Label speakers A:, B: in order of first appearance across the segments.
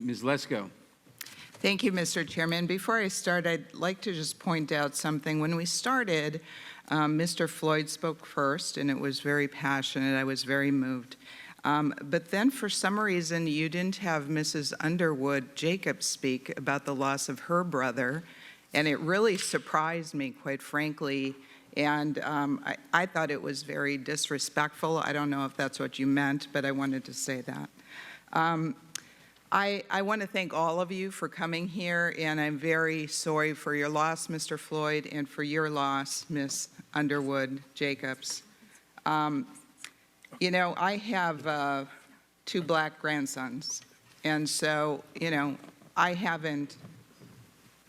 A: Ms. Lesko.
B: Thank you, Mr. Chairman. Before I start, I'd like to just point out something. When we started, Mr. Floyd spoke first, and it was very passionate. I was very moved. But then, for some reason, you didn't have Mrs. Underwood Jacobs speak about the loss of her brother, and it really surprised me, quite frankly. And I thought it was very disrespectful. I don't know if that's what you meant, but I wanted to say that. I want to thank all of you for coming here, and I'm very sorry for your loss, Mr. Floyd, and for your loss, Ms. Underwood Jacobs. You know, I have 2 black grandsons, and so, you know, I haven't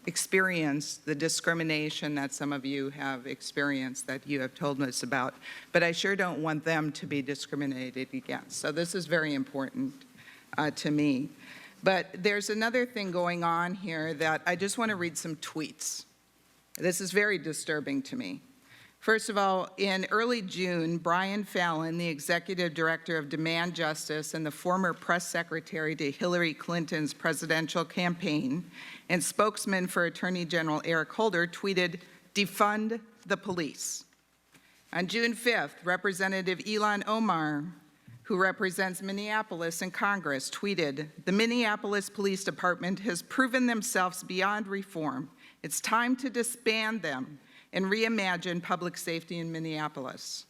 B: experienced the discrimination that some of you have experienced, that you have told us about, but I sure don't want them to be discriminated against. So this is very important to me. But there's another thing going on here that I just want to read some tweets. This is very disturbing to me. First of all, in early June, Brian Fallon, the executive director of Demand Justice and the former press secretary to Hillary Clinton's presidential campaign and spokesman for Attorney General Eric Holder, tweeted, "Defund the police." On June 5th, Representative Ilhan Omar, who represents Minneapolis in Congress, tweeted, "The Minneapolis Police Department has proven themselves beyond reform. It's time to disband them and reimagine public safety in Minneapolis."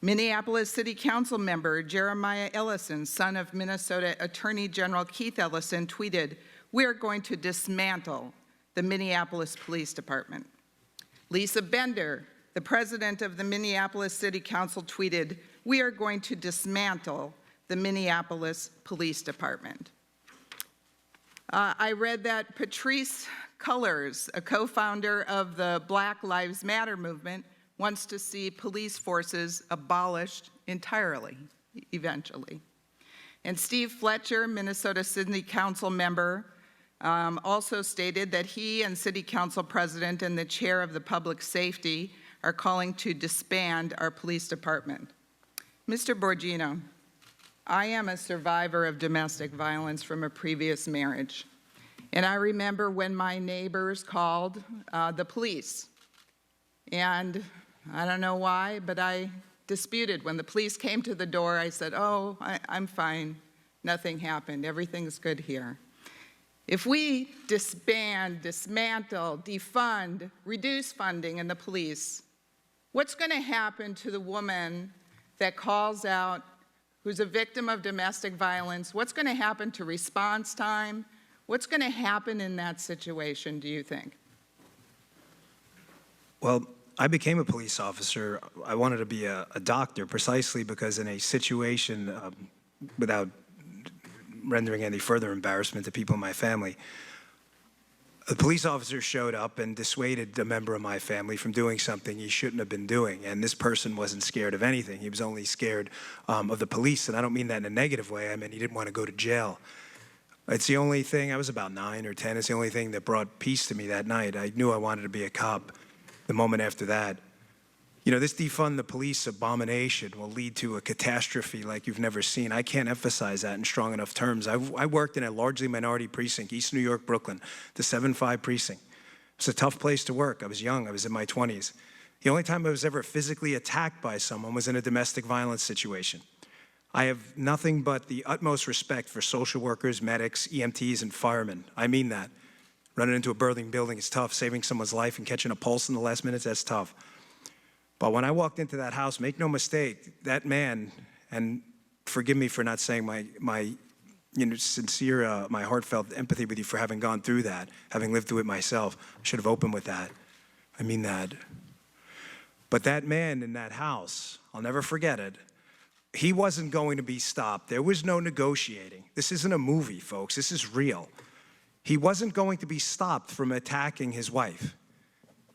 B: Minneapolis City Council member Jeremiah Ellison, son of Minnesota Attorney General Keith Ellison, tweeted, "We're going to dismantle the Minneapolis Police Department." Lisa Bender, the president of the Minneapolis City Council, tweeted, "We are going to dismantle the Minneapolis Police Department." I read that Patrisse Cullors, a co-founder of the Black Lives Matter movement, wants to see police forces abolished entirely, eventually. And Steve Fletcher, Minnesota City Council member, also stated that he and City Council President and the chair of the Public Safety are calling to disband our police department. Mr. Borgino, I am a survivor of domestic violence from a previous marriage. And I remember when my neighbors called the police. And I don't know why, but I disputed. When the police came to the door, I said, "Oh, I'm fine. Nothing happened. Everything's good here." If we disband, dismantle, defund, reduce funding in the police, what's going to happen to the woman that calls out, who's a victim of domestic violence? What's going to happen to response time? What's going to happen in that situation, do you think?
C: Well, I became a police officer. I wanted to be a doctor precisely because in a situation, without rendering any further embarrassment to people in my family, the police officer showed up and dissuaded a member of my family from doing something he shouldn't have been doing. And this person wasn't scared of anything. He was only scared of the police. And I don't mean that in a negative way. I mean, he didn't want to go to jail. It's the only thing, I was about 9 or 10, it's the only thing that brought peace to me that night. I knew I wanted to be a cop the moment after that. You know, this defund the police abomination will lead to a catastrophe like you've never seen. I can't emphasize that in strong enough terms. I worked in a largely minority precinct, East New York, Brooklyn, the 7-5 precinct. It's a tough place to work. I was young, I was in my 20s. The only time I was ever physically attacked by someone was in a domestic violence situation. I have nothing but the utmost respect for social workers, medics, EMTs, and firemen. I mean that. Running into a burning building is tough. Saving someone's life and catching a pulse in the last minutes, that's tough. But when I walked into that house, make no mistake, that man, and forgive me for not saying my sincere, my heartfelt empathy with you for having gone through that, having lived through it myself. I should have opened with that. I mean that. But that man in that house, I'll never forget it, he wasn't going to be stopped. There was no negotiating. This isn't a movie, folks. This is real. He wasn't going to be stopped from attacking his wife.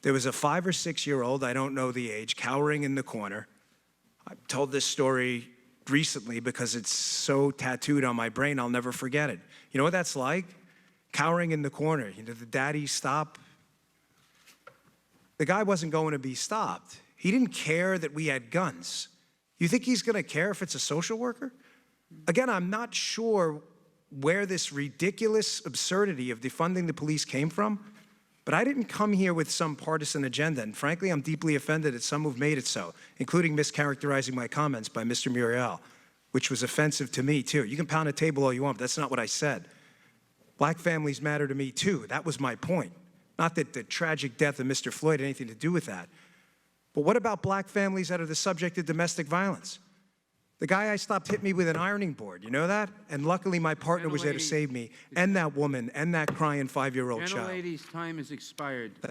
C: There was a 5 or 6-year-old, I don't know the age, cowering in the corner. I've told this story recently because it's so tattooed on my brain, I'll never forget it. You know what that's like? Cowering in the corner. You know, the daddy stop. The guy wasn't going to be stopped. He didn't care that we had guns. You think he's going to care if it's a social worker? Again, I'm not sure where this ridiculous absurdity of defunding the police came from, but I didn't come here with some partisan agenda, and frankly, I'm deeply offended at some who've made it so, including mischaracterizing my comments by Mr. Muriel, which was offensive to me, too. You can pound a table all you want, but that's not what I said. Black families matter to me, too. That was my point. Not that the tragic death of Mr. Floyd had anything to do with that. But what about black families that are the subject of domestic violence? The guy I stopped hit me with an ironing board, you know that? And luckily my partner was there to save me, and that woman, and that crying 5-year-old child.
A: Gentlelady's time has expired.